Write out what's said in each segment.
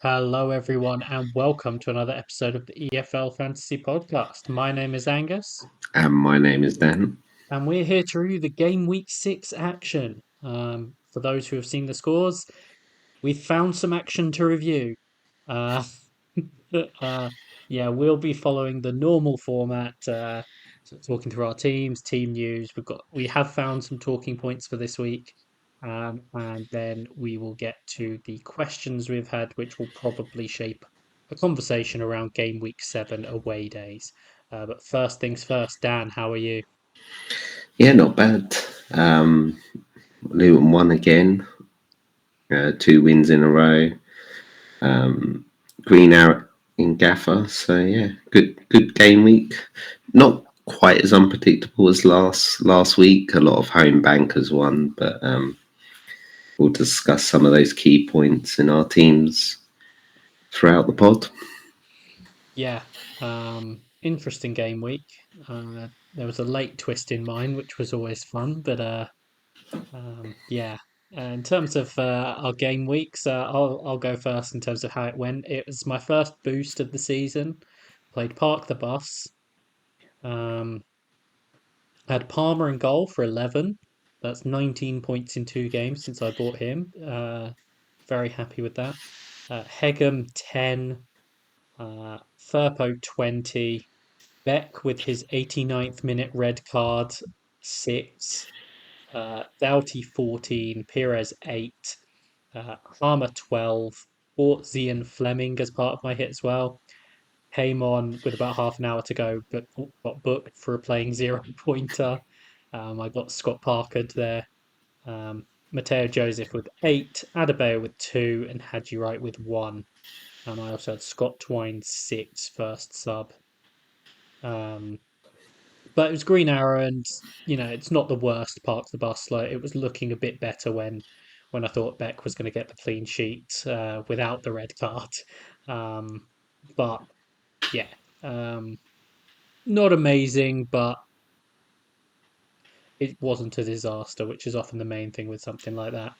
Hello, everyone, and welcome to another episode of the EFL Fantasy Podcast. My name is Angus, And my name is Dan. and we're here to review the game week 6 action. For those who have seen the scores, we've found some action to review. Uh, uh, yeah, we'll be following the normal format, talking through our teams, team news. We have found some talking points for this week, and then we will get to the questions we've had, which will probably shape a conversation around game week 7 away days. But first things first, Dan, how are you? Yeah, not bad. Luton won again. 2 wins in a row. Um, Green out in Gaffr. So yeah, good game week. Not quite as unpredictable as last week. A lot of home bankers won, but we'll discuss some of those key points in our teams throughout the pod. Yeah, interesting game week. There was a late twist in mine, which was always fun, but yeah. In terms of our game weeks, I'll go first in terms of how it went. It was my first boost of the season. Played Park the Bus. Um, had Palmer in goal for 11. That's 19 points in 2 games since I bought him. Very happy with that. Hegum 10. Firpo 20. Beck with his 89th minute red card 6. Doughty 14. Perez 8. Harmer 12, bought Zian Fleming as part of my hit as well. Came on with about half an hour to go, but got booked for a playing zero pointer. I got Scott Parker there. Mateo Joseph with 8, Adebayo with 2, and Hadji Wright with 1. And I also had Scott Twine 6 first sub. Um, but it was Green Arrow, and it's not the worst Park the Bus. Like it was looking a bit better when I thought Beck was going to get the clean sheet without the red card. Um, but yeah, um, not amazing, but it wasn't a disaster, which is often the main thing with something like that.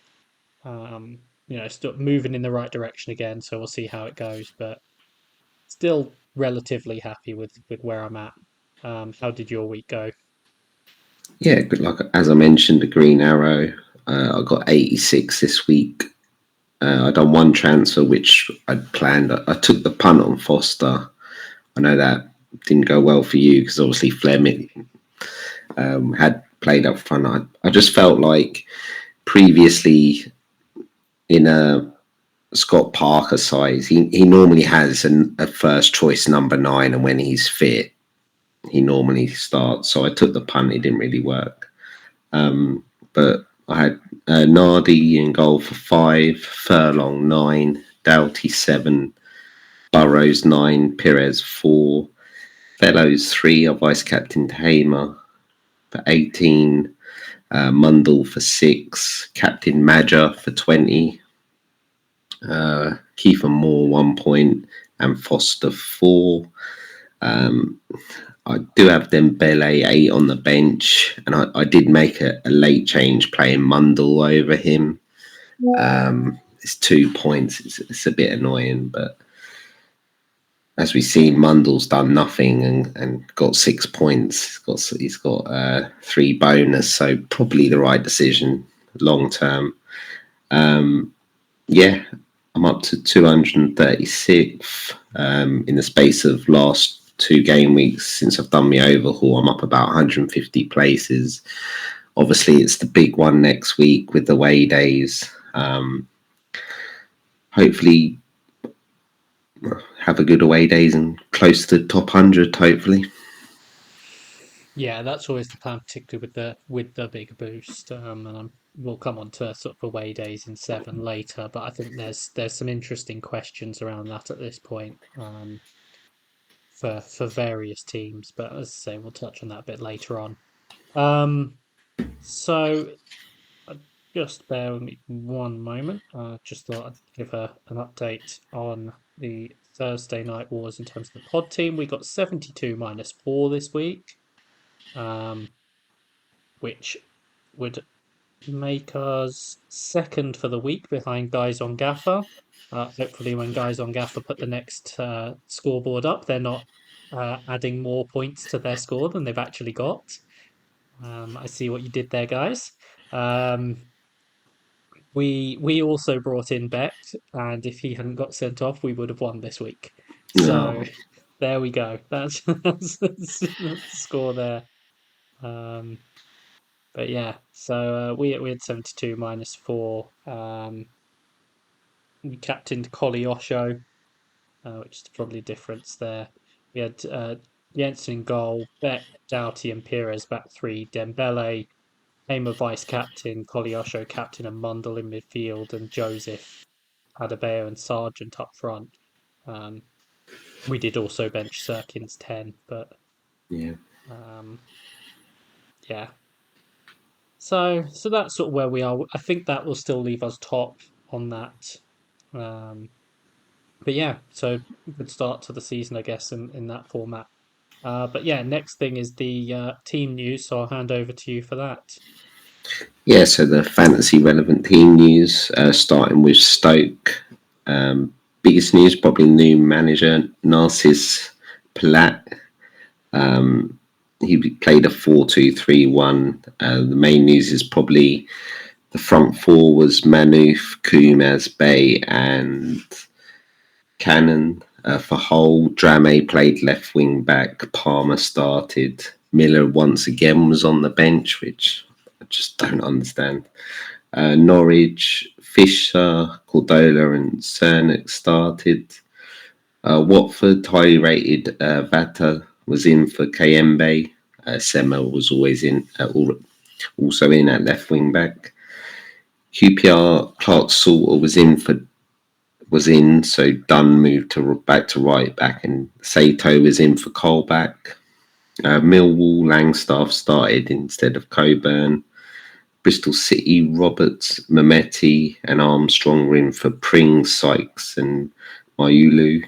Still moving in the right direction again, so we'll see how it goes. But still relatively happy with where I'm at. How did your week go? Yeah, good luck. As I mentioned, the Green Arrow. I got 86 this week. I done one transfer which I'd planned. I took the punt on Foster. I know that didn't go well for you because obviously Fleming had played up front. I just felt like previously in a Scott Parker size, he normally has a first choice number 9, and when he's fit, he normally starts. So I took the punt. It didn't really work. But I had Nardi in goal for 5, Furlong 9, Doughty 7, Burrows 9, Perez 4, Fellows 3, our vice captain Hamer for 18, Mundell for 6, Captain Madger for 20, Kiefer Moore 1 point, and Foster 4. I do have Dembele 8 on the bench, and I did make a late change playing Mundell over him. It's 2 points. It's a bit annoying, but as we've seen, Mundell's done nothing and got 6 points. He's got 3 bonus, so probably the right decision long term. Yeah, I'm up to 236 in the space of last 2 game weeks since I've done my overhaul. I'm up about 150 places. Obviously, it's the big one next week with the away days. Hopefully, have a good away days and close to the top 100. Hopefully, Yeah, that's always the plan, particularly with the big boost. And we'll come on to sort of away days in 7 later, but I think there's some interesting questions around that at this point, for various teams. But as I say, we'll touch on that a bit later on. Um, so just bear with me one moment. Just thought I'd give an update on the Thursday night wars in terms of the pod team. We got 72 minus 4 this week. Um, which would make us second for the week behind guys on Gaffr. Hopefully, when guys on Gaffr put the next scoreboard up, they're not adding more points to their score than they've actually got. I see what you did there, guys. Um, we also brought in Beck, and if he hadn't got sent off, we would have won this week. So No. there we go. That's the score there. Um, but yeah, so we had 72 minus 4. We captained Collie Osho, which is probably a difference there. We had Jensen in goal, Beck, Doughty, and Pires back three, Dembele, Hamer vice captain, Collie Osho captain, and Mundle in midfield, and Joseph, Adebayo, and Sargent up front. Um, we did also bench Sirkins 10, but Yeah. um, yeah. So that's sort of where we are. I think that will still leave us top on that. Um, but yeah, so good start to the season, I guess, in that format. But yeah, next thing is the team news, so I'll hand over to you for that. Yeah, so the fantasy relevant team news, starting with Stoke. Biggest news, probably new manager, Narcis Palat. He played a 4-2-3-1. The main news is probably the front four was Manouf, Kumaz, Bay, and Cannon. For Hull, Drame played left wing back. Palmer started. Miller once again was on the bench, which I just don't understand. Norwich, Fisher, Cordola, and Cernick started. Watford, highly rated Vata was in for Kayembe. Sema was always in, also in at left wing back. QPR, Clark Salter was in, so Dunn moved to back to right back, and Sato was in for Colback. Millwall, Langstaff started instead of Coburn. Bristol City, Roberts, Mametti, and Armstrong were in for Pring, Sykes, and Mayulu.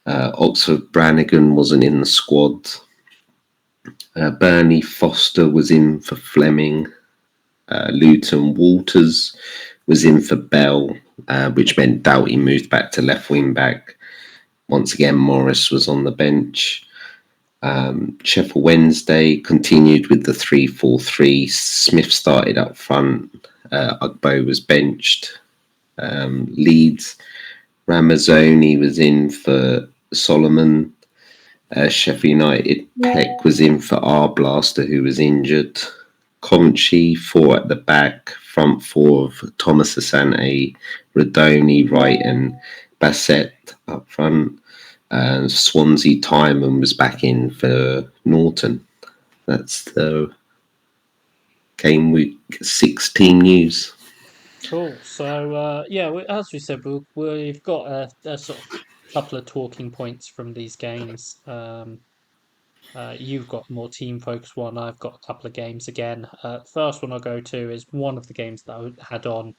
Oxford, Brannigan wasn't in the squad. Burnley, Foster was in for Fleming. Luton, Walters was in for Bell, which meant Doughty moved back to left wing back. Once again, Morris was on the bench. Sheffield Wednesday continued with the 3-4-3. Smith started up front. Ugbo was benched. Leeds, Ramazzoni was in for Solomon. Sheffield United, Peck was in for Arblaster, who was injured. Coventry, four at the back. Front four of Thomas Asante, Radoni, Wright, and Bassett up front. Swansea, Timon was back in for Norton. That's the game week 16 news. Cool. So yeah, as we said, we've got a sort of couple of talking points from these games. You've got more team focused one. I've got a couple of games again. First one I'll go to is one of the games that I had on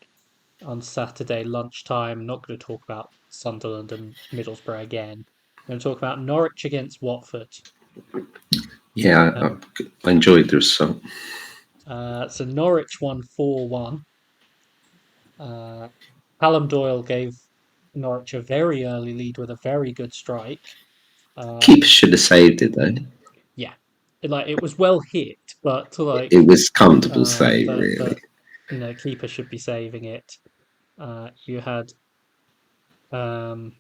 Saturday lunchtime. I'm not going to talk about Sunderland and Middlesbrough again. I'm going to talk about Norwich against Watford. Yeah, Um, I enjoyed the result. so Norwich won 4-1. Uh, Callum Doyle gave Norwich a very early lead with a very good strike. Keeper Um, should have saved it though. yeah, it was well hit, but It was comfortable save, but really. keeper should be saving it. You had um,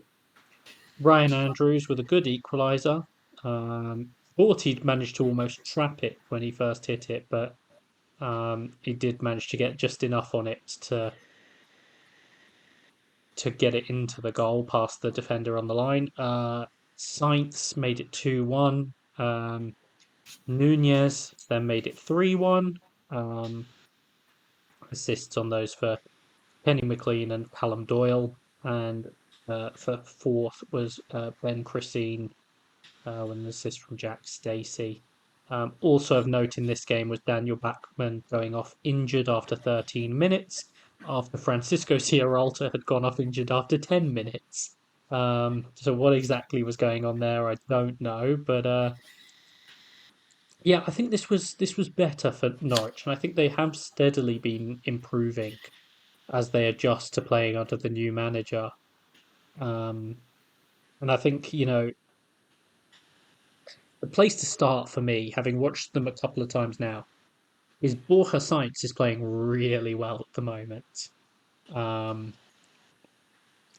Ryan Andrews with a good equaliser. Thought he'd managed to almost trap it when he first hit it, but he did manage to get just enough on it to get it into the goal past the defender on the line. Sainz made it 2-1. Nunez then made it 3-1. Um, assists on those for Penny McLean and Callum Doyle. And for fourth was Ben Christine with an assist from Jack Stacey. Also of note in this game was Daniel Bachmann going off injured after 13 minutes, after Francisco Sierralta had gone off injured after 10 minutes. So what exactly was going on there, I don't know, but Yeah, I think this was better for Norwich, and I think they have steadily been improving as they adjust to playing under the new manager. Um, and I think, the place to start for me, having watched them a couple of times now, is Borja Sainz is playing really well at the moment. Um,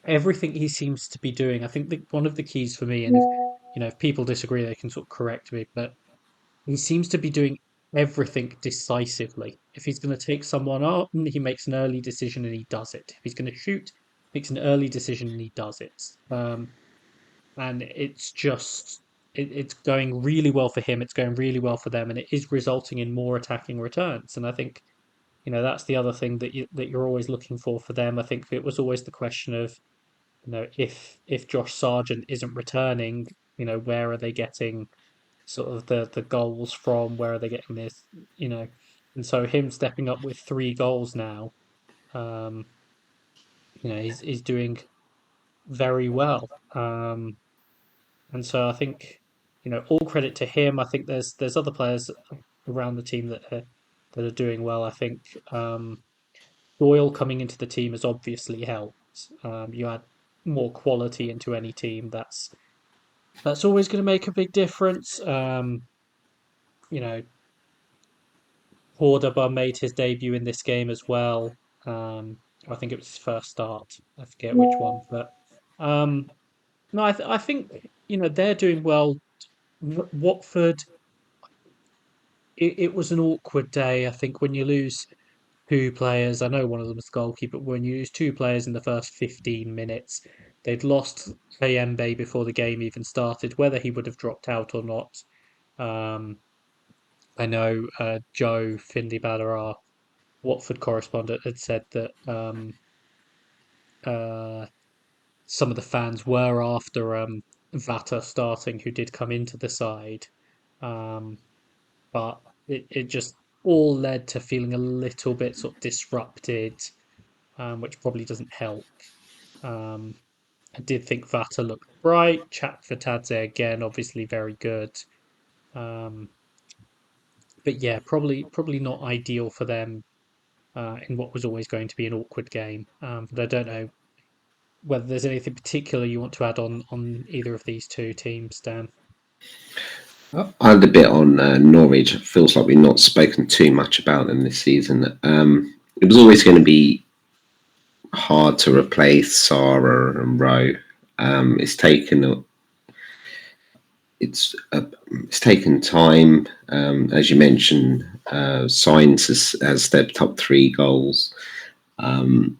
Everything he seems to be doing, I think that one of the keys for me, and if people disagree, they can sort of correct me, but he seems to be doing everything decisively. If he's going to take someone on, he makes an early decision and he does it. If he's going to shoot, makes an early decision and he does it. And it's just it's going really well for him. It's going really well for them, and it is resulting in more attacking returns. And I think that's the other thing that you're always looking for them. I think it was always the question of if Josh Sargent isn't returning, where are they getting sort of the goals from? Where are they getting this? You know, and so him stepping up with 3 goals now, um, he's doing very well. And so I think, all credit to him. I think there's other players around the team that are doing well. I think Doyle coming into the team has obviously helped. You add more quality into any team. That's always going to make a big difference. You know, Cordoba made his debut in this game as well. I think it was his first start. I forget which one, but no, I think they're doing well. Watford, it was an awkward day. I think when you lose two players, I know one of them is the goalkeeper, but when you lose two players in the first 15 minutes, they'd lost Kayembe before the game even started. Whether he would have dropped out or not, um, I know Joe Findlay-Ballar, our Watford correspondent, had said that uh, some of the fans were after Vata starting, who did come into the side. Um, but it just all led to feeling a little bit sort of disrupted, which probably doesn't help. Um, I did think Vata looked bright. Chat for Tadze again, obviously very good. Um, but yeah, probably not ideal for them in what was always going to be an awkward game. But I don't know whether there's anything particular you want to add on either of these two teams, Dan. I had a bit on Norwich. It feels like we've not spoken too much about them this season. It was always going to be hard to replace Sarah and Rowe. It's taken it's taken time. As you mentioned, Science has stepped up 3 goals. Um,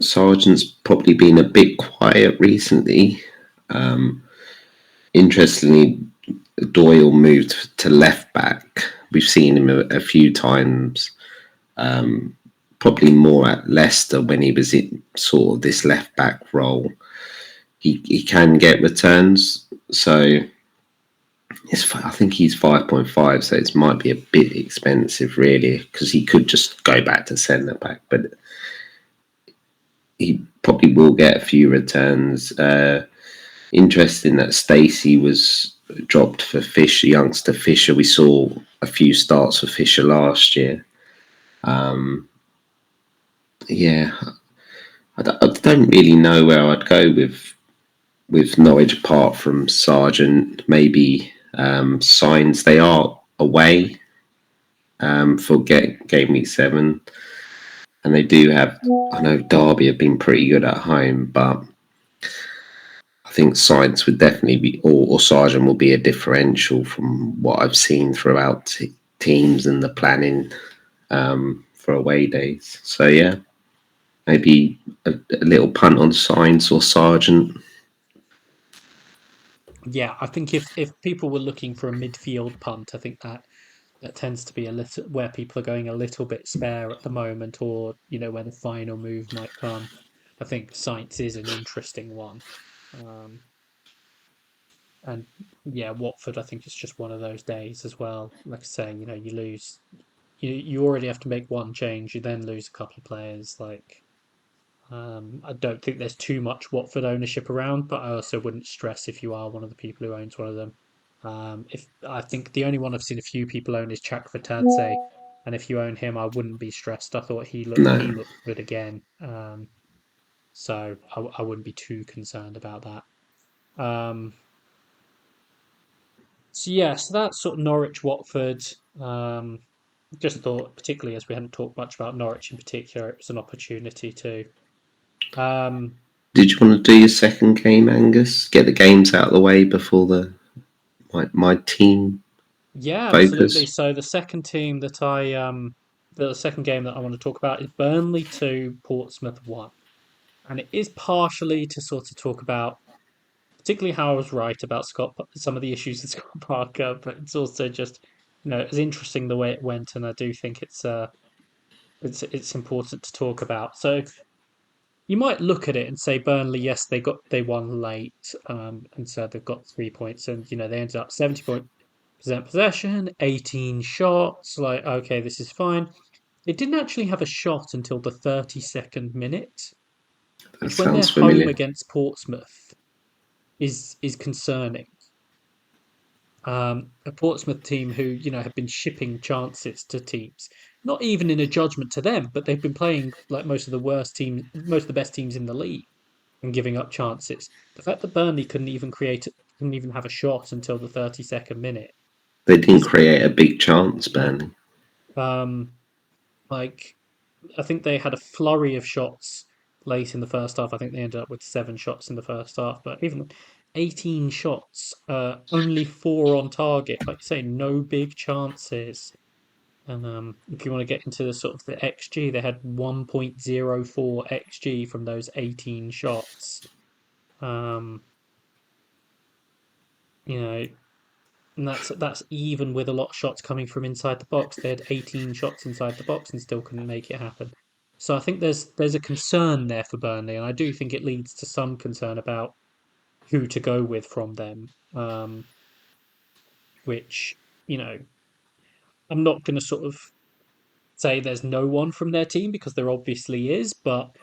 Sargent's probably been a bit quiet recently. Um, Interestingly, Doyle moved to left back. We've seen him a few times, probably more at Leicester when he was in sort of this left back role. He can get returns, so I think he's 5.5, so it might be a bit expensive, really, because he could just go back to centre back, but he probably will get a few returns. Interesting that Stacey was dropped for Fisher, youngster Fisher. We saw a few starts for Fisher last year. Yeah, I don't really know where I'd go with Norwich apart from Sargent. Maybe Signs. They are away for game week 7, and they do have. I know Derby have been pretty good at home, but I think Science would definitely be, or Sargent will be a differential from what I've seen throughout teams and the planning for away days. So yeah, maybe a little punt on Science or Sargent. Yeah, I think if people were looking for a midfield punt, I think that tends to be a little where people are going a little bit spare at the moment, or where the final move might come. I think Saints is an interesting one, um, and yeah, Watford. I think it's just one of those days as well. Like I say, you lose, you already have to make one change. You then lose a couple of players. Like I don't think there's too much Watford ownership around, but I also wouldn't stress if you are one of the people who owns one of them. If I think the only one I've seen a few people own is Chakvetadze, and if you own him, I wouldn't be stressed. I thought he No. looked good again, so I wouldn't be too concerned about that. Um, so yeah, so that's sort of Norwich, Watford. Um, just thought, particularly as we hadn't talked much about Norwich in particular, it was an opportunity to. Um, Did you want to do your second game, Angus? Get the games out of the way before my team yeah, absolutely. focus. So the second team that the second game that I want to talk about is Burnley 2, Portsmouth 1. And it is partially to sort of talk about, particularly how I was right about some of the issues with Scott Parker, but it's also just, it's interesting the way it went, and I do think it's important to talk about. So you might look at it and say Burnley, yes, they won late, and so they've got 3 points, and they ended up 70% possession, 18 shots. Like, okay, this is fine. They didn't actually have a shot until the 32nd minute, That which when they're sounds home familiar. against Portsmouth is concerning. A Portsmouth team who have been shipping chances to teams, not even in a judgment to them, but they've been playing like most of the worst teams, most of the best teams in the league, and giving up chances. The fact that Burnley couldn't even have a shot until the 32nd minute They didn't is create a big chance, no. Burnley. Um, like I think they had a flurry of shots late in the first half. I think they ended up with 7 shots in the first half, but even 18 shots, only 4 on target. Like you say, no big chances. And if you want to get into the sort of the XG, they had 1.04 XG from those 18 shots. Um, you know, and that's even with a lot of shots coming from inside the box. They had 18 shots inside the box and still couldn't make it happen. So I think there's a concern there for Burnley, and I do think it leads to some concern about who to go with from them. Which I'm not going to sort of say there's no one from their team because there obviously is, but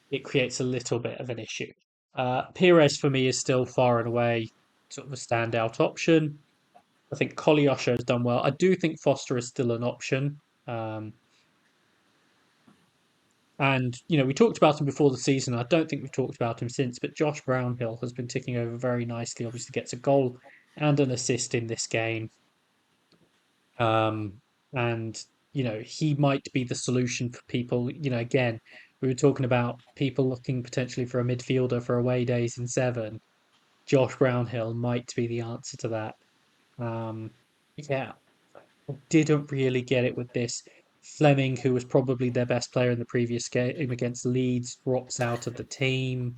it creates a little bit of an issue. Pires for me is still far and away sort of a standout option. I think Kolyosha has done well. I do think Foster is still an option. Um, and we talked about him before the season. I don't think we've talked about him since, but Josh Brownhill has been ticking over very nicely. Obviously, gets a goal and an assist in this game. And he might be the solution for people. Again, we were talking about people looking potentially for a midfielder for away days in seven. Josh Brownhill might be the answer to that. Um, yeah, didn't really get it with this. Fleming, who was probably their best player in the previous game against Leeds, drops out of the team.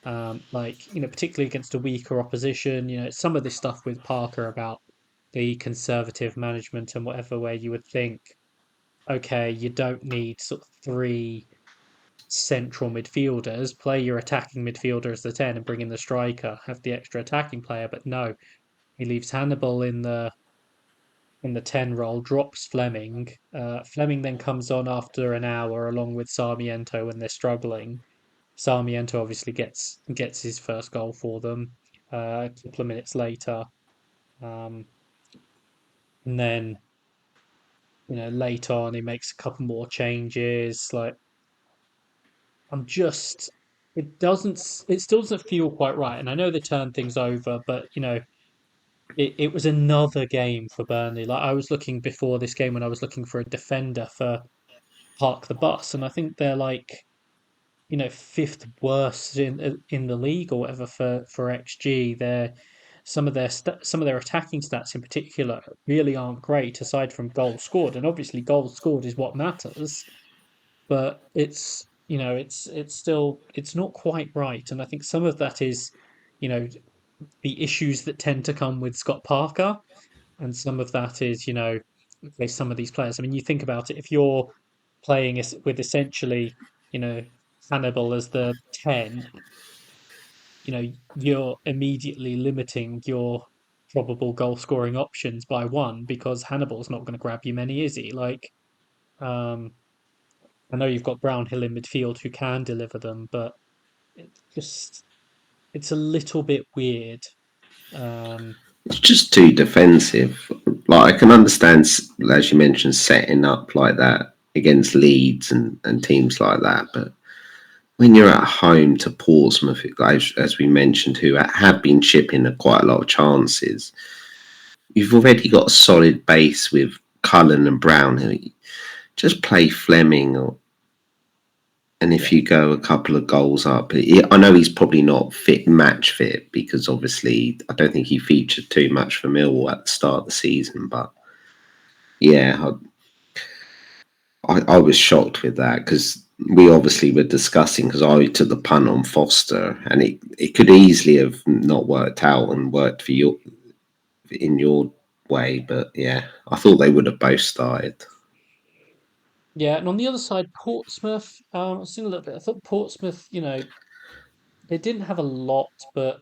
Particularly against a weaker opposition. Some of this stuff with Parker about the conservative management and whatever, where you would think, okay, you don't need sort of three central midfielders. Play your attacking midfielder as the 10 and bring in the striker, have the extra attacking player. But no, he leaves Hannibal in the 10 role, drops Fleming. Fleming then comes on after an hour along with Sarmiento when they're struggling. Sarmiento obviously gets his first goal for them a couple of minutes later. Um, and then, late on, he makes a couple more changes. Like, I'm just, it still doesn't feel quite right. And I know they turned things over, but, it was another game for Burnley. Like, I was looking before this game when I was looking for a defender for Park the Bus, and I think they're like fifth worst in the league or whatever for XG. Some of their attacking stats in particular really aren't great aside from goals scored, and obviously goals scored is what matters. But it's not quite right, and I think some of that is you know the issues that tend to come with Scott Parker, and some of that is okay, some of these players. I mean, you think about it, if you're playing with essentially you know Hannibal as the 10, you're immediately limiting your probable goal scoring options by one because Hannibal's not going to grab you many, is he? Like, um, I know you've got Brownhill in midfield who can deliver them, but it just it's a little bit weird. Um, It's just too defensive. Like I can understand, as you mentioned, setting up like that against Leeds and teams like that, but when you're at home to Portsmouth, as we mentioned, who have been chipping quite a lot of chances, you've already got a solid base with Cullen and Brown. Who just play Fleming, and if Yeah. you go a couple of goals up, I know he's probably not match fit because obviously I don't think he featured too much for Millwall at the start of the season. But yeah, I was shocked with that because we obviously were discussing because I took the punt on Foster and it could easily have not worked out and worked for you in your way. But yeah, I thought they would have both started. Yeah, and on the other side, Portsmouth, I've seen a little bit. I thought Portsmouth, they didn't have a lot, but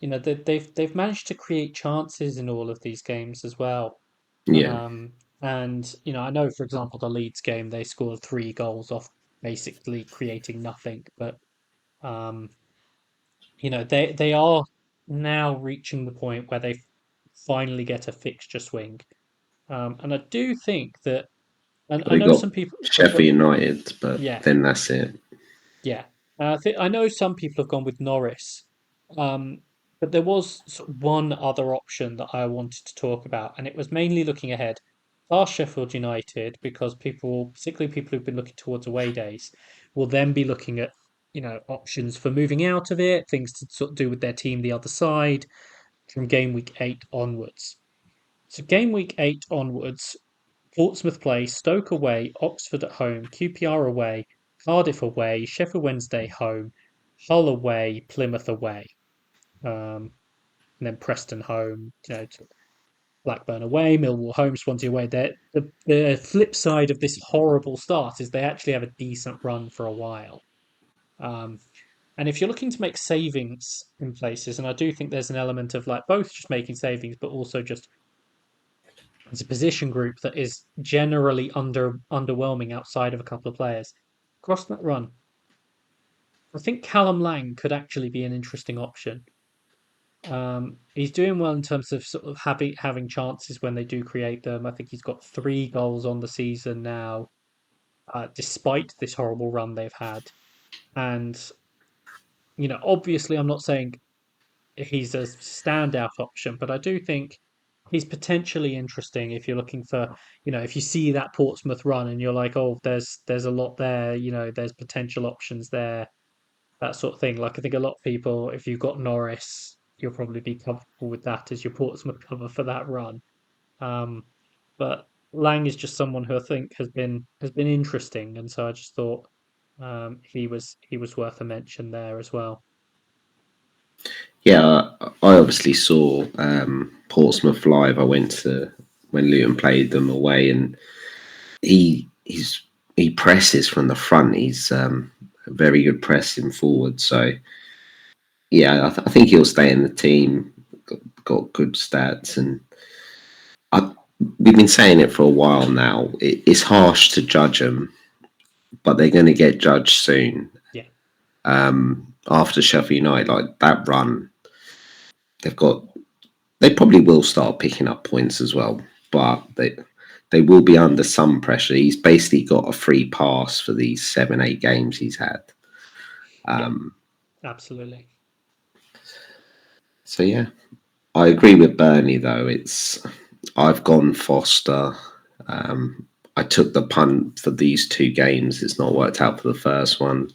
they've managed to create chances in all of these games as well. Yeah, And I know, for example, the Leeds game, they scored 3 goals off basically creating nothing. But um, they are now reaching the point where they finally get a fixture swing. And I do think that, and but I they know got some people have Sheffield got, United, but yeah, then that's it. yeah. I know some people have gone with Norris, um, but there was sort of one other option that I wanted to talk about, and it was mainly looking ahead past Sheffield United because people, particularly people who've been looking towards away days, will then be looking at options for moving out of it, things to sort of do with their team the other side from game week 8 onwards. So game week 8 onwards, Portsmouth play Stoke away, Oxford at home, QPR away, Cardiff away, Sheffield Wednesday home, Hull away, Plymouth away, and then Preston home, Blackburn away, Millwall home, Swansea away. The flip side of this horrible start is they actually have a decent run for a while. Um, and if you're looking to make savings in places, and I do think there's an element of like both just making savings, but also just it's a position group that is generally underwhelming outside of a couple of players. Across that run, I think Callum Lang could actually be an interesting option. He's doing well in terms of sort of having chances when they do create them. I think he's got 3 goals on the season now, despite this horrible run they've had. And obviously, I'm not saying he's a standout option, but I do think he's potentially interesting if you're looking for, if you see that Portsmouth run and you're like, oh, there's a lot there, there's potential options there, that sort of thing. Like I think a lot of people, if you've got Norris, you'll probably be comfortable with that as your Portsmouth cover for that run. Um, but Lang is just someone who I think has been interesting, and so I just thought he was worth a mention there as well. Yeah, I obviously saw Portsmouth live. I went to when Luton played them away, and he presses from the front. He's a very good pressing forward. So yeah, I think he'll stay in the team. Got good stats, and I, we've been saying it for a while now. It's harsh to judge them, but they're going to get judged soon. Yeah, After Sheffield United, like that run, they've got they probably will start picking up points as well, but they will be under some pressure. He's basically got a free pass for these 7, 8 games he's had. yeah, absolutely. So yeah, I agree with Burnley though. I've gone Foster. I took the punt for these 2 games. It's not worked out for the first one.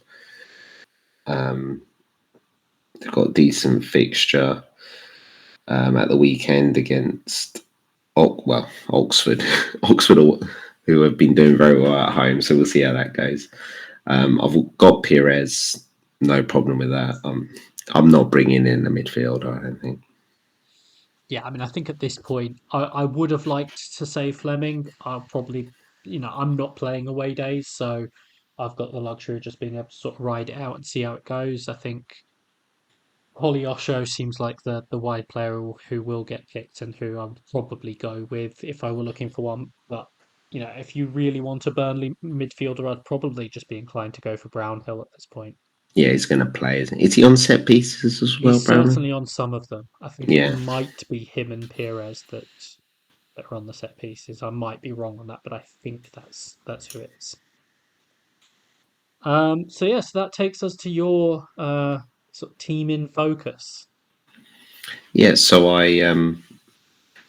They've got a decent fixture at the weekend against Oxford, Oxford, who have been doing very well at home. So we'll see how that goes. I've got Perez, no problem with that. I'm not bringing in the midfielder. I don't think. Yeah, I mean, I think at this point, I would have liked to say Fleming. I'll probably, I'm not playing away days, so I've got the luxury of just being able to sort of ride it out and see how it goes. I think Osho seems like the wide player who will get picked and who I'd probably go with if I were looking for one. But, if you really want a Burnley midfielder, I'd probably just be inclined to go for Brownhill at this point. Yeah, he's going to play, isn't he? Is he on set pieces as well, He's Brownlee? certainly on some of them. I think it Yeah. might be him and Perez that are on the set pieces. I might be wrong on that, but I think that's who it is. So yeah, so that takes us to your sort of team in focus. Yeah, so I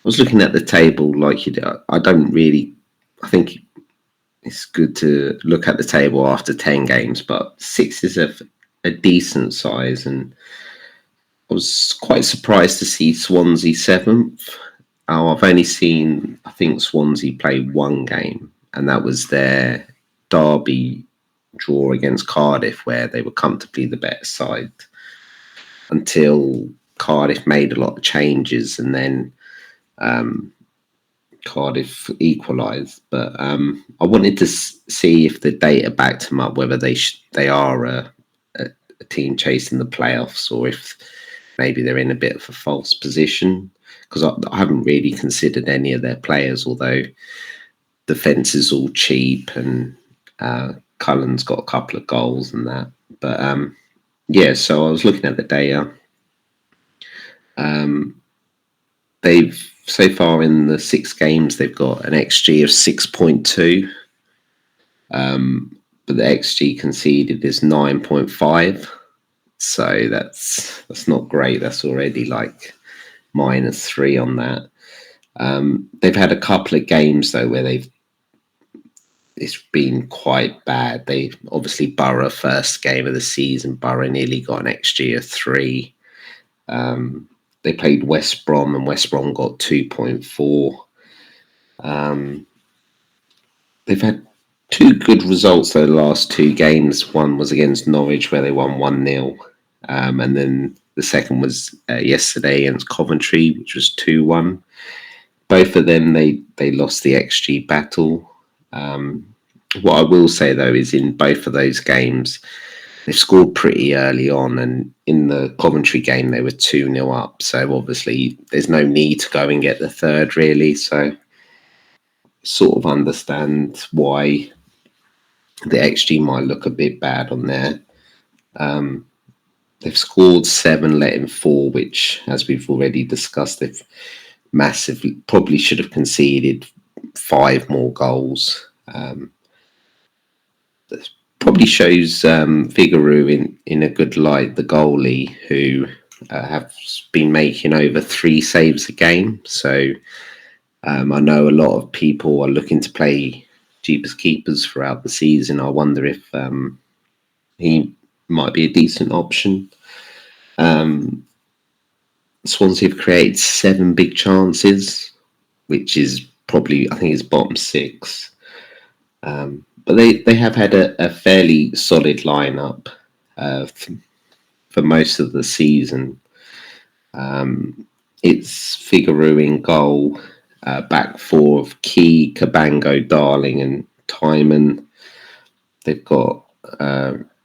was looking at the table like you did. I don't really. I think it's good to look at the table after 10 games, but six is a decent size, and I was quite surprised to see Swansea seventh. I've only seen, I think, Swansea play one game, and that was their derby draw against Cardiff, where they were comfortably the better side until Cardiff made a lot of changes, and then um, Cardiff equalised. But I wanted to see if the data backed them up, whether they are a team chasing the playoffs, or if maybe they're in a bit of a false position. Because I haven't really considered any of their players, although defence is all cheap and Cullen's got a couple of goals and that. But yeah, so I was looking at the data. Um, they've so far in the 6 games they've got an XG of 6.2, but the XG conceded is 9.5. So that's not great. That's already like -3 on that. They've had a couple of games though where it's been quite bad. They obviously Borough first game of the season. Borough nearly got an XG of 3. They played West Brom and West Brom got 2.4. They've had 2 good results though. The last 2 games. One was against Norwich where they won 1-0, and then the second was yesterday against Coventry, which was 2-1. Both of them they lost the XG battle. What I will say though is in both of those games they scored pretty early on, and in the Coventry game they were 2-0 up. So obviously there's no need to go and get the third really. So sort of understand why the XG might look a bit bad on there. They've scored 7, let in 4, which, as we've already discussed, they've massively probably should have conceded 5 more goals. That probably shows Figueroa in a good light, the goalie, who have been making over 3 saves a game. So I know a lot of people are looking to play Jeepers Keepers throughout the season. I wonder if he might be a decent option. Swansea have created 7 big chances, which is probably, I think it's bottom 6. But they have had a fairly solid lineup for most of the season. It's Figueroa in goal, back 4 of Key, Cabango, Darling, and Timon. They've got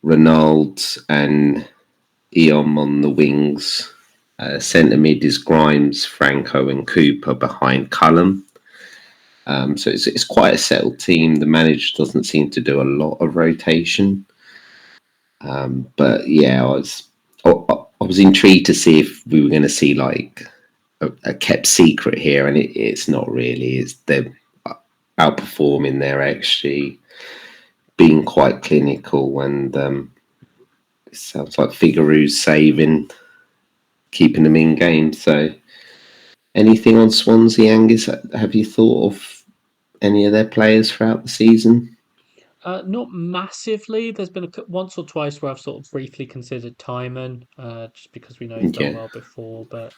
Ronald and Eom on the wings. Centre mid is Grimes, Franco, and Cooper behind Cullen. So it's quite a settled team. The manager doesn't seem to do a lot of rotation. But yeah, I was intrigued to see if we were going to see like a kept secret here, and it's not really. It's they're outperforming their XG, being quite clinical, and it sounds like Figueroa's saving, keeping them in game. So, anything on Swansea, Angus? Have you thought of any of their players throughout the season? Not massively. There's been once or twice where I've sort of briefly considered Timon, just because we know he's done Yeah, well before. But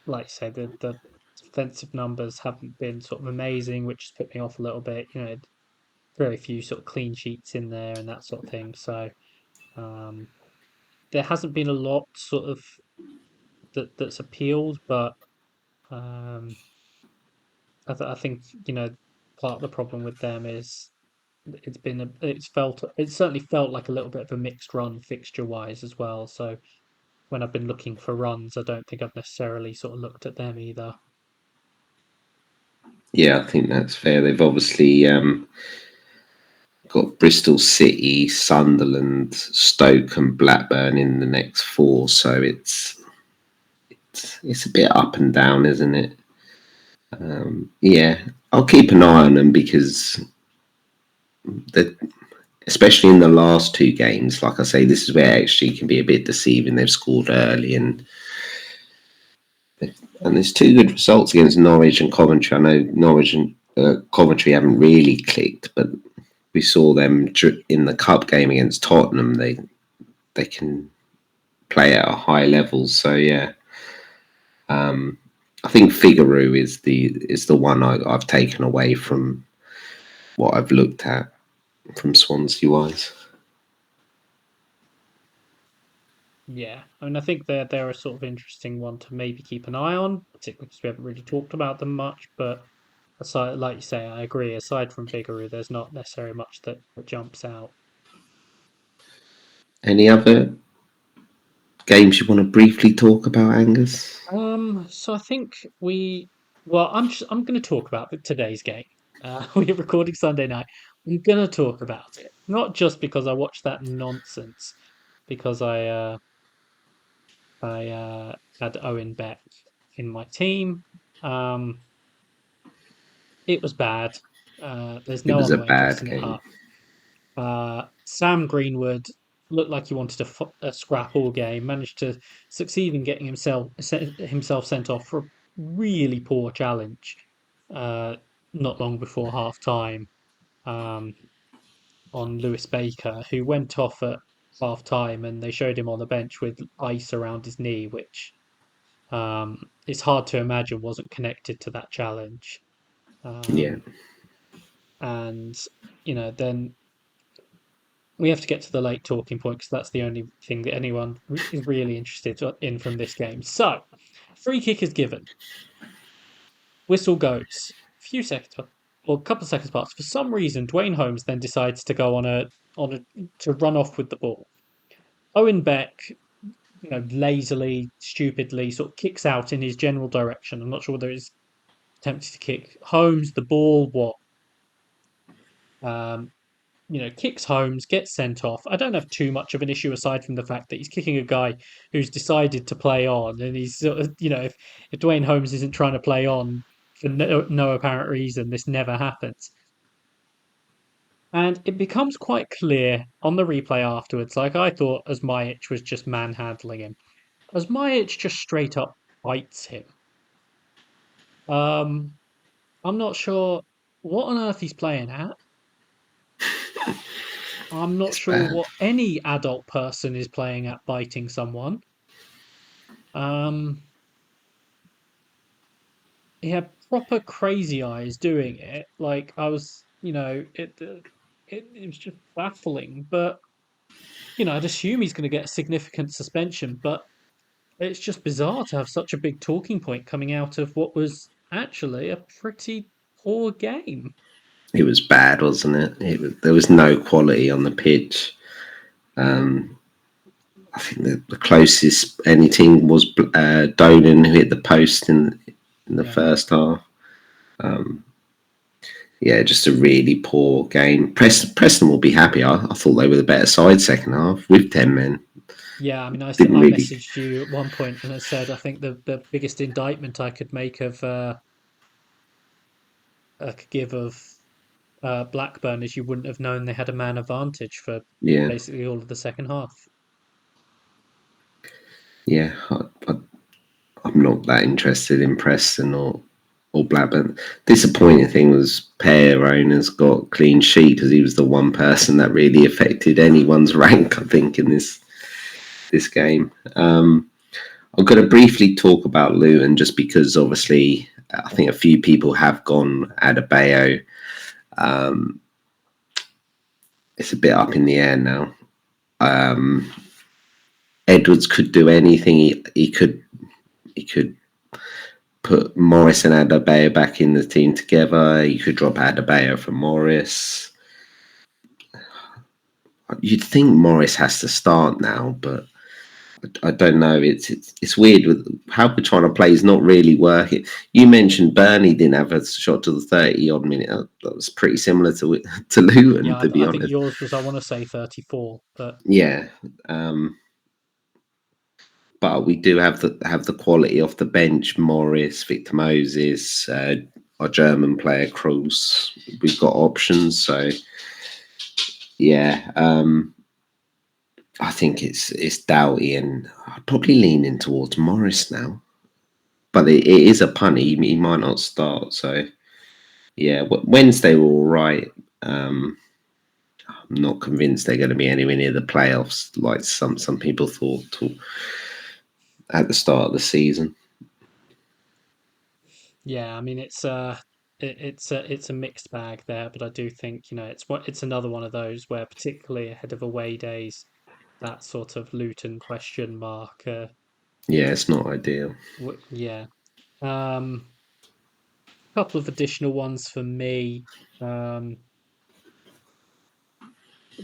like you say, the defensive numbers haven't been sort of amazing, which has put me off a little bit. Very few sort of clean sheets in there and that sort of thing. So um, there hasn't been a lot sort of that's appealed, but um, I think part of the problem with them is it's certainly felt like a little bit of a mixed run fixture wise as well. So when I've been looking for runs, I don't think I've necessarily sort of looked at them either. yeah, I think that's fair. They've obviously got Bristol City, Sunderland, Stoke, and Blackburn in the next four. So it's a bit up and down, isn't it? Yeah, I'll keep an eye on them because especially in the last two games, like I say, this is where XG can be a bit deceiving. They've scored early and there's two good results against Norwich and Coventry. I know Norwich and Coventry haven't really clicked, but we saw them in the cup game against Tottenham. They can play at a high level. So yeah, I think Figaro is the one I've taken away from what I've looked at from Swansea wise. Yeah, I mean, I think they're a sort of interesting one to maybe keep an eye on, particularly because we haven't really talked about them much. But aside, like you say, I agree. Aside from Figaro, there's not necessarily much that jumps out. Any other games you want to briefly talk about, Angus? So I think I'm going to talk about today's game. We're recording Sunday night. I'm going to talk about it, not just because I watched that nonsense, because I had Owen Beck in my team. Um, it was bad. There's It no was other a way of bad dressing it game. up. Sam Greenwood looked like he wanted a scrap all game. Managed to succeed in getting himself sent off for a really poor challenge. Uh, Not long before half time, um, on Lewis Baker, who went off at half time, and they showed him on the bench with ice around his knee, which it's hard to imagine wasn't connected to that challenge. Yeah, Um, and then we have to get to the late talking point because that's the only thing that anyone is really interested in from this game. So, free kick is given. Whistle goes. A few seconds, or a couple of seconds pass. For some reason, Dwayne Holmes then decides to go to run off with the ball. Owen Beck, lazily, stupidly, sort of kicks out in his general direction. I'm not sure whether he's tempted to kick Holmes the ball. What? Um, Kicks Holmes, gets sent off. I don't have too much of an issue aside from the fact that he's kicking a guy who's decided to play on, and he's sort of, if Dwayne Holmes isn't trying to play on for no apparent reason, this never happens. And it becomes quite clear on the replay afterwards. Like I thought, Osmajic was just manhandling him. Osmajic just straight up bites him. Um, I'm not sure what on earth he's playing at. I'm not it's sure bad. what any adult person is playing at biting someone. Um, he had proper crazy eyes doing it. Like I was, it was just baffling. But I'd assume he's going to get a significant suspension. But it's just bizarre to have such a big talking point coming out of what was actually a pretty poor game. It was bad, wasn't it? There was no quality on the pitch. I think the closest any team was Dolan, who hit the post in the Yeah. first half. Yeah, just a really poor game. Preston will be happy. I thought they were the better side second half with 10 men. Yeah, I mean, Didn't I really. messaged you at one point and I said I think the biggest indictment I could make of I could give of Blackburn is you wouldn't have known they had a man advantage for Yeah, basically all of the second half. yeah. I'm not that interested in Preston or Blackburn. Disappointing thing was pair owners got clean sheet because he was the one person that really affected anyone's rank. I think in this game. I'm going to briefly talk about Luton just because obviously I think a few people have gone Adebayo. It's a bit up in the air now. Edwards could do anything. He could put Morris and Adebayo back in the team together. He could drop Adebayo for Morris. You'd think Morris has to start now, but I don't know. It's weird with how we're trying to play is not really working. You mentioned Burnley didn't have a shot to the 30 odd minute. That was pretty similar to Luton, Yeah, to be I think honest. yours was, I want to say 34, but Yeah, but we do have the quality off the bench. Morris, Victor Moses, our German player Cruz. We've got options. So yeah, I think it's Doughty, and I'd probably leaning towards Morris now. But it is a punt. He might not start. So yeah, Wednesday were all right. I'm not convinced they're going to be anywhere near the playoffs like some people thought at the start of the season. yeah, I mean it's a mixed bag there, but I do think, it's another one of those where particularly ahead of away days, that sort of Luton question mark. Yeah, it's not ideal. Yeah. Um, Couple of additional ones for me. Um,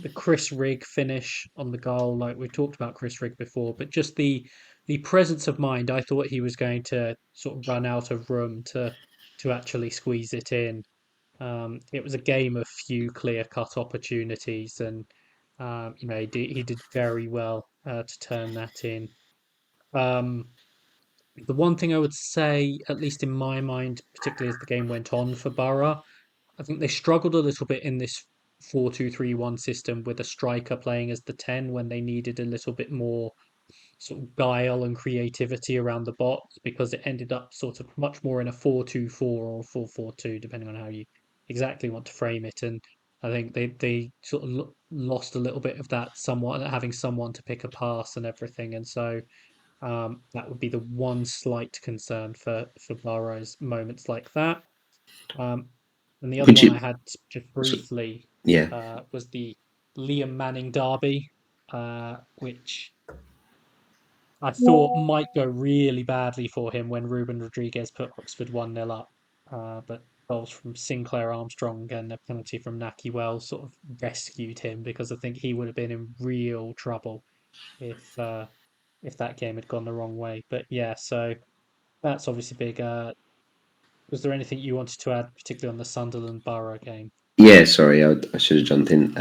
the Chris Rigg finish on the goal, like we talked about Chris Rigg before, but just the presence of mind. I thought he was going to sort of run out of room to actually squeeze it in. It was a game of few clear-cut opportunities, and he did very well to turn that in. Um, the one thing I would say, at least in my mind, particularly as the game went on for Borough, I think they struggled a little bit in this 4-2-3-1 system with a striker playing as the 10 when they needed a little bit more sort of guile and creativity around the box, because it ended up sort of much more in a 4-2-4 or 4-4-2, depending on how you exactly want to frame it. And I think they sort of lost a little bit of that, somewhat having someone to pick a pass and everything. And so that would be the one slight concern for Burrow's moments like that. Um, and the other Would one I you? had just briefly Yeah, was the Liam Manning derby, which I thought might go really badly for him when Ruben Rodriguez put Oxford 1-0 up. But goals from Sinclair Armstrong and a penalty from Naki Wells sort of rescued him, because I think he would have been in real trouble if that game had gone the wrong way. But yeah, so that's obviously big. Was there anything you wanted to add, particularly on the Sunderland Borough game? yeah. Sorry, I should have jumped in.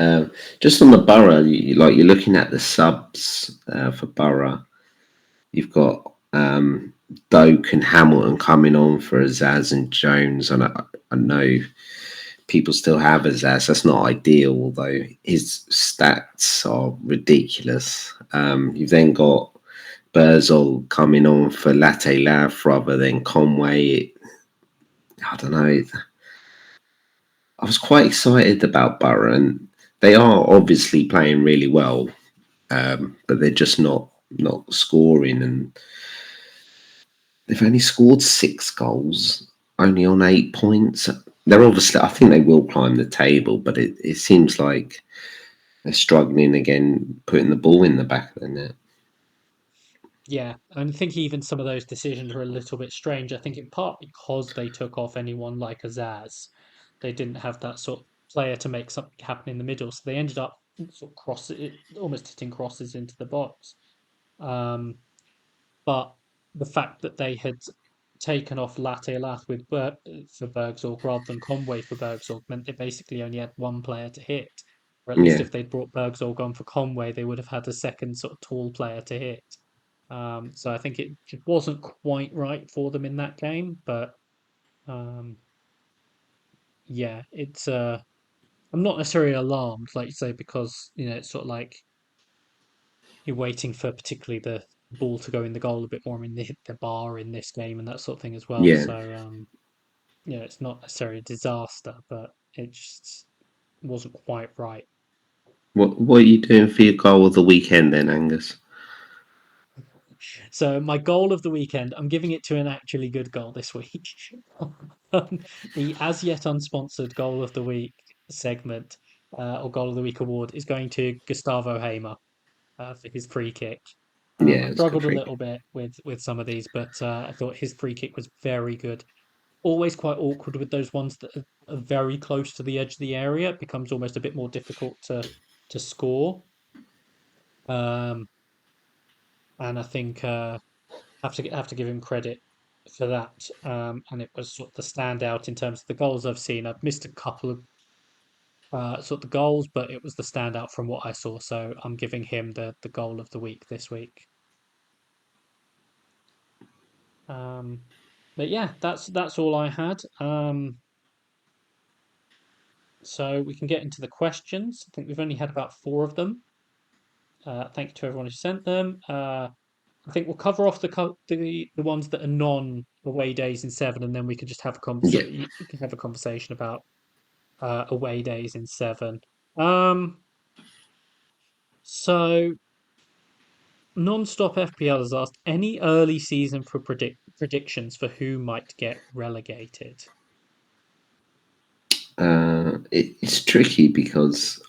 Just on the Borough, you're looking at the subs for Borough. You've got Doak and Hamilton coming on for Azaz and Jones, and I know people still have Azaz. That's not ideal, although his stats are ridiculous. You've then got Burzol coming on for Latte Lav rather than Conway. I don't know. I was quite excited about Borough, and they are obviously playing really well, but they're just not scoring, and they've only scored 6 goals, only on 8 points. They're obviously, I think they will climb the table, but it seems like they're struggling again, putting the ball in the back of the net. Yeah, and I think even some of those decisions were a little bit strange. I think in part because they took off anyone like Azaz, they didn't have that sort of player to make something happen in the middle, so they ended up sort of almost hitting crosses into the box. Um, but the fact that they had taken off Latte Lath for Bergsorg rather than Conway for Bergsorg meant they basically only had one player to hit. Or at least Yeah. if they'd brought Bergsorg on for Conway, they would have had a second sort of tall player to hit. So I think it just wasn't quite right for them in that game, but um, yeah, I'm not necessarily alarmed, like you say, because it's sort of like you're waiting for particularly the ball to go in the goal a bit more. I mean, they hit the bar in this game and that sort of thing as well. Yeah. So it's not necessarily a disaster, but it just wasn't quite right. What are you doing for your goal of the weekend then, Angus? So my goal of the weekend, I'm giving it to an actually good goal this week. The as yet unsponsored goal of the week segment, or goal of the week award, is going to Gustavo Hamer for his free kick. Yeah, I it's a good struggled a freak. little bit with some of these, but I thought his free kick was very good. Always quite awkward with those ones that are very close to the edge of the area. It becomes almost a bit more difficult to score. Um, and I think have to give him credit for that. And it was sort of the standout in terms of the goals I've seen. I've missed a couple of sort of the goals, but it was the standout from what I saw. So I'm giving him the goal of the week this week. Um, but yeah, that's all I had. So we can get into the questions. I think we've only had about four of them. Thank you to everyone who sent them. I think we'll cover off the ones that are non away days in seven, and then we can just have a Yeah. conversation. You can have a conversation about away days in seven. Um, so non-stop FPL has asked any early season for predictions for who might get relegated. It's tricky because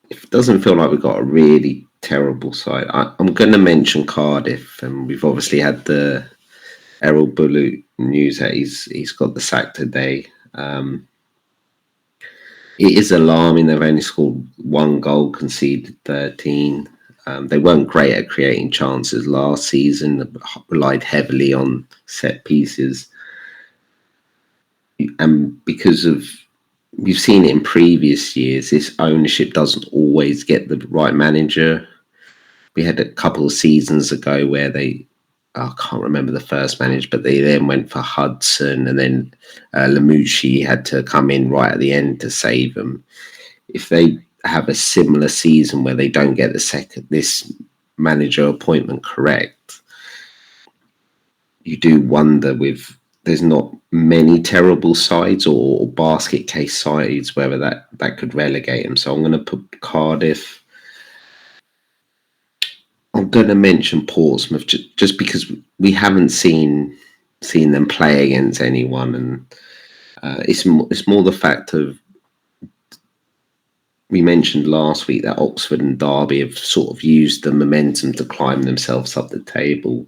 it doesn't feel like we've got a really terrible side. I'm going to mention Cardiff, and we've obviously had the Errol Bulut news that he's got the sack today. It is alarming. They've only scored one goal, conceded 13. They weren't great at creating chances last season. They relied heavily on set pieces, and because of we've seen it in previous years, this ownership doesn't always get the right manager. We had a couple of seasons ago where I can't remember the first manager, but they then went for Hudson, and then Lamucci had to come in right at the end to save them. If they have a similar season where they don't get this manager appointment correct, you do wonder with there's not many terrible sides or basket case sides whether that could relegate them. So I'm going to put Cardiff. I'm going to mention Portsmouth just because we haven't seen them play against anyone, and it's more the fact of we mentioned last week that Oxford and Derby have sort of used the momentum to climb themselves up the table,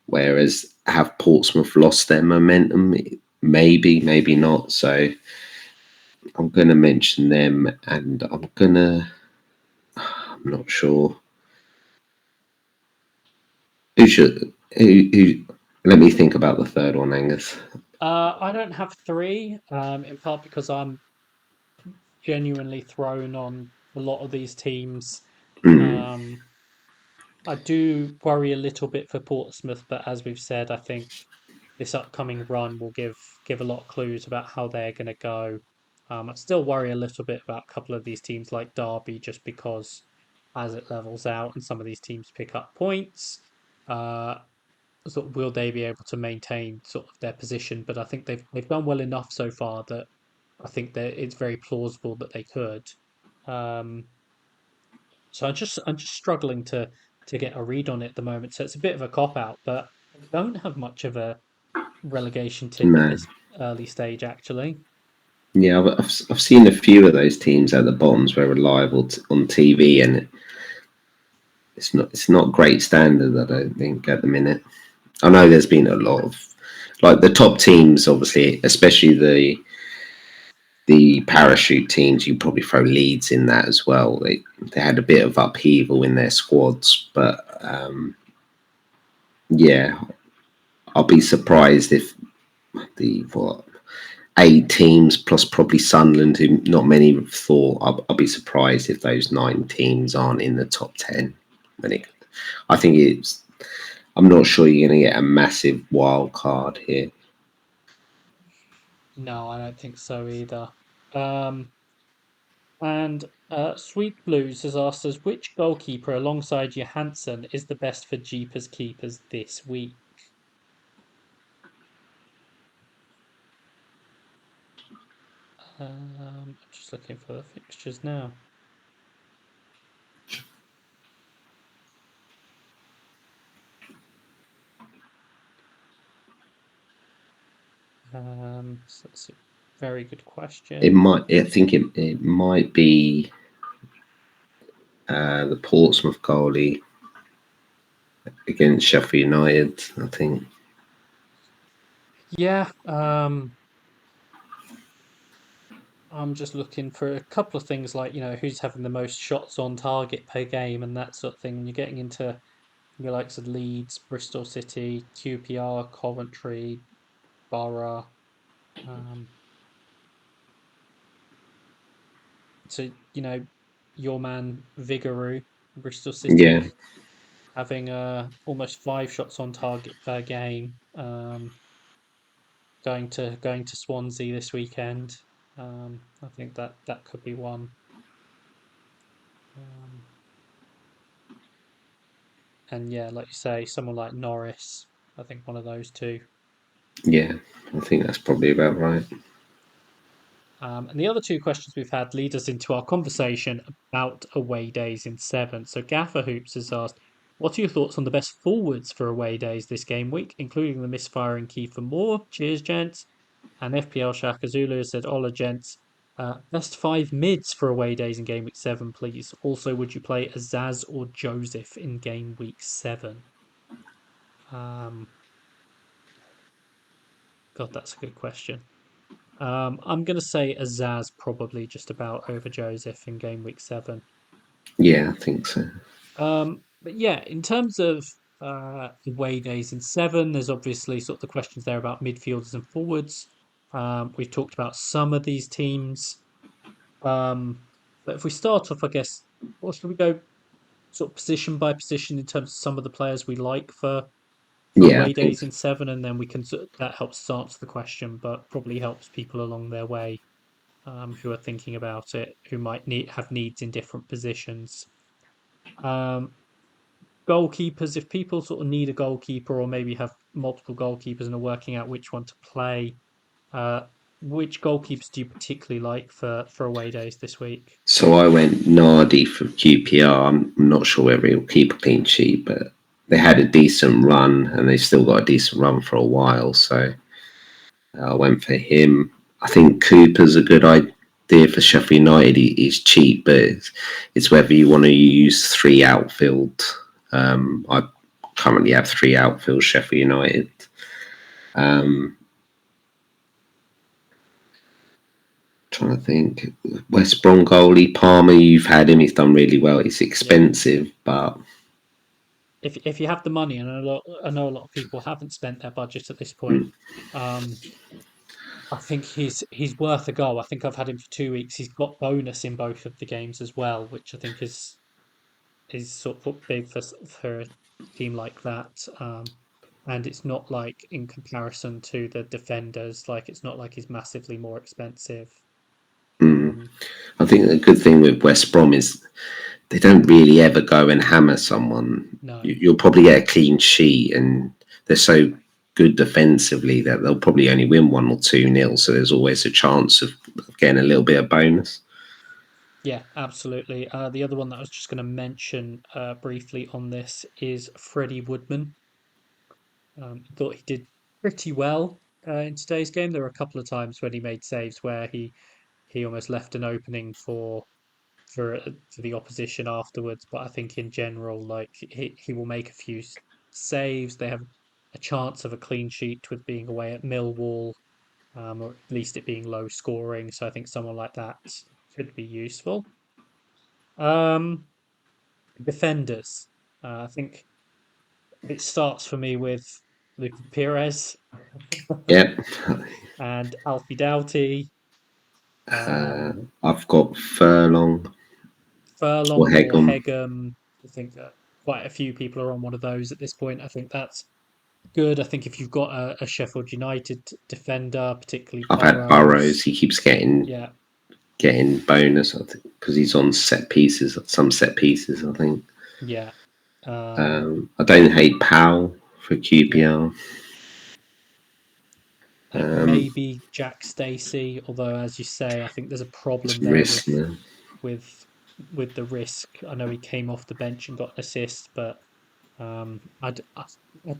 whereas have Portsmouth lost their momentum? Maybe, maybe not. So I'm going to mention them, and I'm not sure. Who should, who, let me think about the third one, Angus. I don't have three, in part because I'm genuinely thrown on a lot of these teams. Mm, Um, I do worry a little bit for Portsmouth, but as we've said, I think this upcoming run will give a lot of clues about how they're going to go. I still worry a little bit about a couple of these teams like Derby, just because as it levels out and some of these teams pick up points, uh, sort of will they be able to maintain sort of their position? But I think they've done well enough so far that I think that it's very plausible that they could. Um, so I'm just struggling to get a read on it at the moment. So it's a bit of a cop out, but I don't have much of a relegation tip at no. this early stage, actually. Yeah, I've seen a few of those teams at the bottoms were reliable on TV, and it's not great standard. I don't think at the minute. I know there's been a lot of like the top teams, obviously, especially the parachute teams. You probably throw Leeds in that as well. They had a bit of upheaval in their squads, but yeah, I'll be surprised if the what 8 teams plus probably Sunderland, who not many have thought. I'll be surprised if those 9 teams aren't in the top 10. When it, I think it's. I'm not sure you're going to get a massive wild card here. No, I don't think so either. Um, and Sweet Blues has asked us which goalkeeper alongside Johansson is the best for Jeepers keepers this week. I'm just looking for the fixtures now. So that's a very good It question. might. I think it might be the Portsmouth goalie against Sheffield United. I think. Yeah, I'm just looking for a couple of things like, who's having the most shots on target per game and that sort of thing. When you're getting into your likes of Leeds, Bristol City, QPR, Coventry, Borough. Um, so, your man Vigouroux, Bristol Yeah, City, having almost 5 shots on target per game. Going to Swansea this weekend. I think that could be one. Um, and yeah, like you say, someone like Norris, I think one of those two. yeah. I think that's probably about right. And the other two questions we've had lead us into our conversation about away days in seven. So Gaffer Hoops has asked, what are your thoughts on the best forwards for away days this game week, including the misfiring Kiefer Moore? Cheers, gents. And FPL Shaka Zulu has said, Ola, gents. Best five mids for away days in game week seven, please. Also, would you play Azaz or Joseph in game week seven? Um, God, that's a good question. I'm going to say Azaz probably just about over Joseph in game week seven. Yeah, I think so. But yeah, in terms of away days in seven, there's obviously sort of the questions there about midfielders and forwards. We've talked about some of these teams. But if we start off, I guess, or should we go sort of position by position in terms of some of the players we like for Yeah, I away think days in seven, and then we can that helps us answer the question, but probably helps people along their way who are thinking about it, who might have needs in different positions. Um, Goalkeepers, if people sort of need a goalkeeper or maybe have multiple goalkeepers and are working out which one to play, uh, which goalkeepers do you particularly like for away days this week? so. I went Nardi for QPR. I'm not sure whether he'll keep a clean sheet, but they had a decent run and they still got a decent run for a while. So I went for him. I think Cooper's a good idea for Sheffield United. He's cheap, but it's whether you want to use three outfield. I currently have three outfield Sheffield United. Um, Trying to think. West Brom goalie Palmer, you've had him. He's done really well. He's Yeah. expensive, but If you have the money, and I know a lot of people haven't spent their budget at this point, mm, um, I think he's worth a go. I think I've had him for 2 weeks. He's got bonus in both of the games as well, which I think is sort of big for a team like that. And it's not like in comparison to the defenders, like it's not like he's massively more expensive. mm, Um, I think the good thing with West Brom is they don't really ever go and hammer someone. no, You'll probably get a clean sheet, and they're so good defensively that they'll probably only win 1 or 2 nil. So there's always a chance of getting a little bit of bonus. yeah, absolutely. The other one that I was just going to mention briefly on this is Freddie Woodman. I thought he did pretty well in today's game. There were a couple of times when he made saves where he almost left an opening for the opposition afterwards. But I think in general, like he will make a few saves. They have a chance of a clean sheet with being away at Millwall, or at least it being low scoring. So I think someone like that could be useful. Um, Defenders. I think it starts for me with Lucas Perez Yep. and Alfie Doughty, um, I've got Furlong or Furlong or Hegum. Hegum. I think that quite a few people are on one of those at this point. I think that's good. I think if you've got a Sheffield United defender, particularly I've had Burrows. Burrows, He keeps getting yeah, bonus, I think, because he's on set pieces, some set pieces, I think. yeah, um, I don't hate Powell for yeah. QPR. Maybe Jack Stacey, although as you say, I think there's a problem It's there risk, man. with with the risk. I know he came off the bench and got an assist, but I'd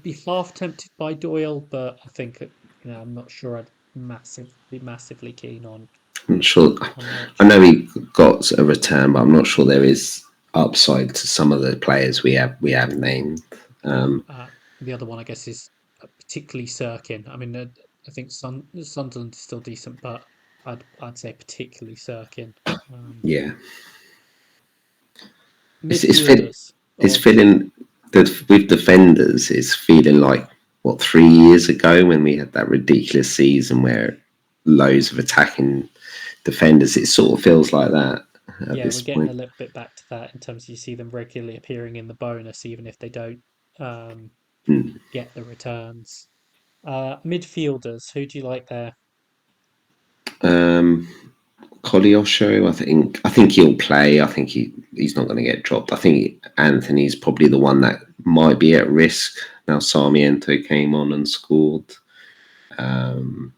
be half tempted by Doyle, but I think I'm not sure I'd massively keen I'm not sure. on I Norwich. know he got a return, but I'm not sure there is upside to some of the players we have named. Yeah, Um, the other one I guess is particularly Sirkin. I mean, I think Sunderland is still decent, but I'd say particularly Sirkin. Um, yeah, it's fit. Midfielders. It's Or fitting. with defenders, it's feeling like what 3 years ago when we had that ridiculous season where loads of attacking defenders. It sort of feels like that at Yeah, we're this getting a point. little bit back to that in terms of you see them regularly appearing in the bonus, even if they don't um, Hmm. get the returns. Midfielders, who do you like there? Um, Koliosho, I think he'll play. I think he's not going to get dropped. I think Anthony's probably the one that might be at risk. Now Sarmiento came on and scored. Um,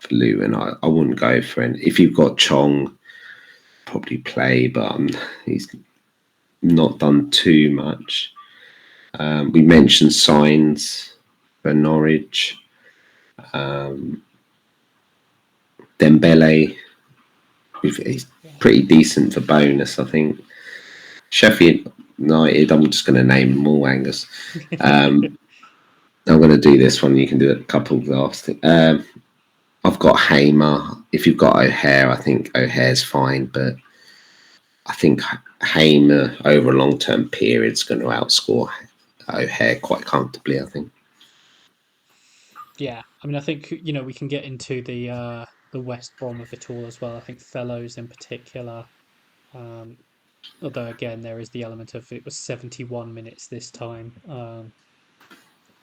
for Luton, I wouldn't go for it. If you've got Chong, probably play, but he's not done too much. We mentioned signs for Norwich. Um, Dembele, he's Yeah. pretty decent for bonus, I think. Sheffield United, I'm just going to name them all, Angus. Um, I'm going to do this one. You can do a couple of last. I've got Hamer. If you've got O'Hare, I think O'Hare's fine, but I think Hamer over a long term period is going to outscore O'Hare quite comfortably, I think. Yeah, I mean, I think we can get into the West Brom of it all as well. I think Fellows in particular, um, although again there is the element of it was 71 minutes this time.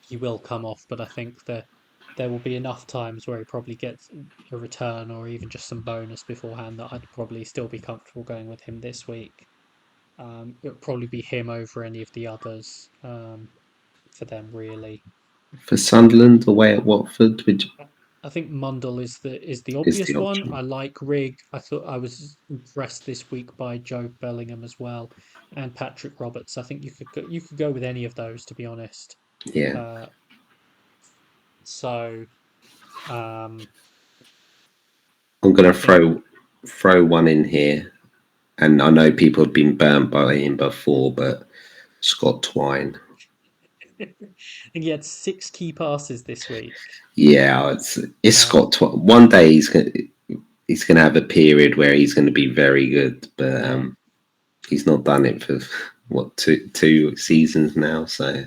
He will come off, but I think that there will be enough times where he probably gets a return or even just some bonus beforehand that I'd probably still be comfortable going with him this week. It would probably be him over any of the others for them really. For Sunderland away at Watford, which I think Mundle is the is the obvious one. I option. like Rig. I thought I was impressed this week by Joe Bellingham as well, and Patrick Roberts. I think you could go with any of those to be honest. Yeah, Uh, so um, I'm going I to think throw one in here, and I know people have been burnt by him before, but Scott Twine. I think he had 6 key passes this week. Yeah, it's Um, Scott Twine. One day he's gonna have a period where he's going to be very good, but yeah, he's not done it for what two seasons now. So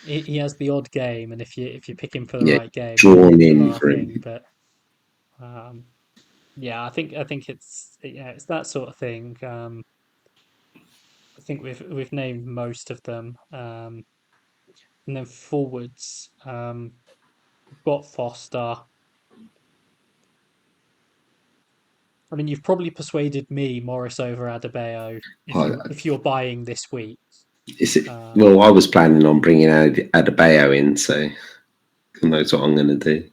he has the odd game, and if you pick him for the yeah, right game, drawn you're in for laughing. him. But um, yeah, I think it's that sort of thing. I think we've named most of them. And then forwards, we've got Foster. I mean, you've probably persuaded me Morris over Adebayo if I, you're buying this week. is it, Um, well, I was planning on bringing Adebayo in, so who knows what I'm going to do.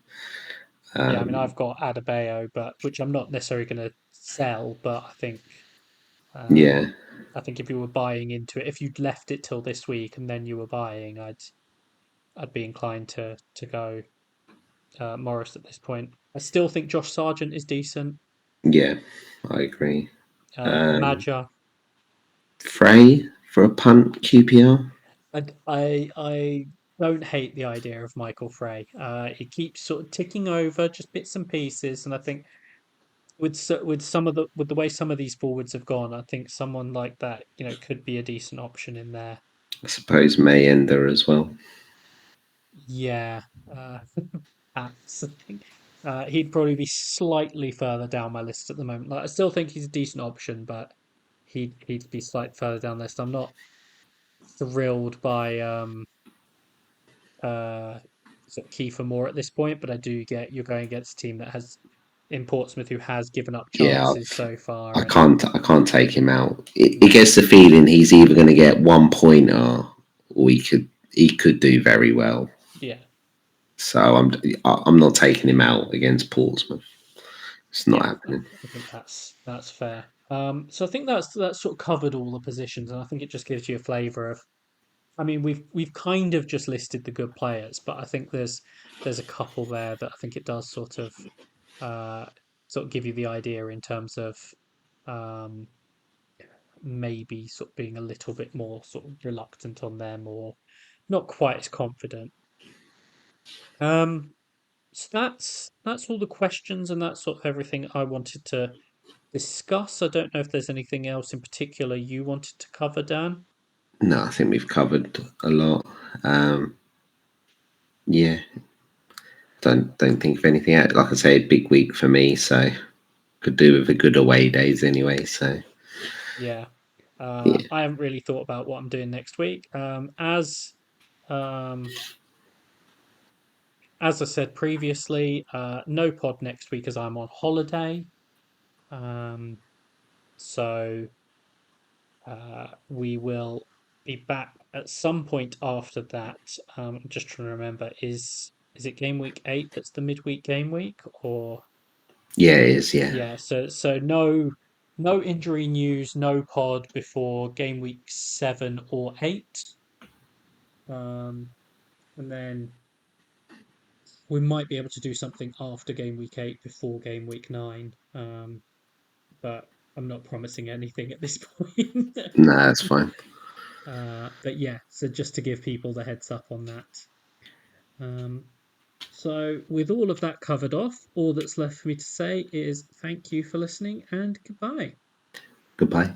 yeah, I mean, Um, I've got Adebayo, but which I'm not necessarily going to sell, but yeah, um, I think if you were buying into it, if you'd left it till this week and then you were buying, I'd be inclined to go Morris at this point. I still think Josh Sargent is decent. yeah, I agree. Um, Maja, Frey for a punt QPR. I don't hate the idea of Michael Frey. He keeps sort of ticking over just bits and pieces, and I think with the way some of these forwards have gone, I think someone like that, could be a decent option in there. I suppose May ender as well. Yeah, perhaps I think he'd probably be slightly further down my list at the moment. Like, I still think he's a decent option, but he'd be slightly further down the list. I'm not thrilled by uh, sort of Kiefer Moore at this point, but I do get you're going against a team that has in Portsmouth who has given up Yeah, chances so I far, and can't take him out. It no, gets the feeling he's either going to get 1 pointer or he could do very well. yeah, So I'm not taking him out against Portsmouth. It's not yeah, happening. I think that's fair. So I think that's sort of covered all the positions, and I think it just gives you a flavour of. I mean, we've kind of just listed the good players, but I think there's a couple there that I think it does uh, sort of give you the idea in terms of um, maybe sort of being a little bit more sort of reluctant on them or not quite as confident. Um, so that's all the questions and that's sort of everything I wanted to discuss. I don't know if there's anything else in particular you wanted to cover, Dan. No, I think we've covered a lot. Um, yeah, don't think of anything else. Like I say, big week for me, so could do with a good away days anyway. So Yeah. yeah, I haven't really thought about what I'm doing next week. Um, as I said previously, no pod next week as I'm on holiday. Um, so we will be back at some point after that. I'm just trying to remember, is it game week 8 that's the midweek game week, or yeah, it is. Yeah, yeah, so no injury news, no pod before game week 7 or 8. Um, and then we might be able to do something after game week 8 before game week 9. But I'm not promising anything at this point. no, that's fine. But yeah, so just to give people the heads up on that. Um, so with all of that covered off, all that's left for me to say is thank you for listening and goodbye. Goodbye.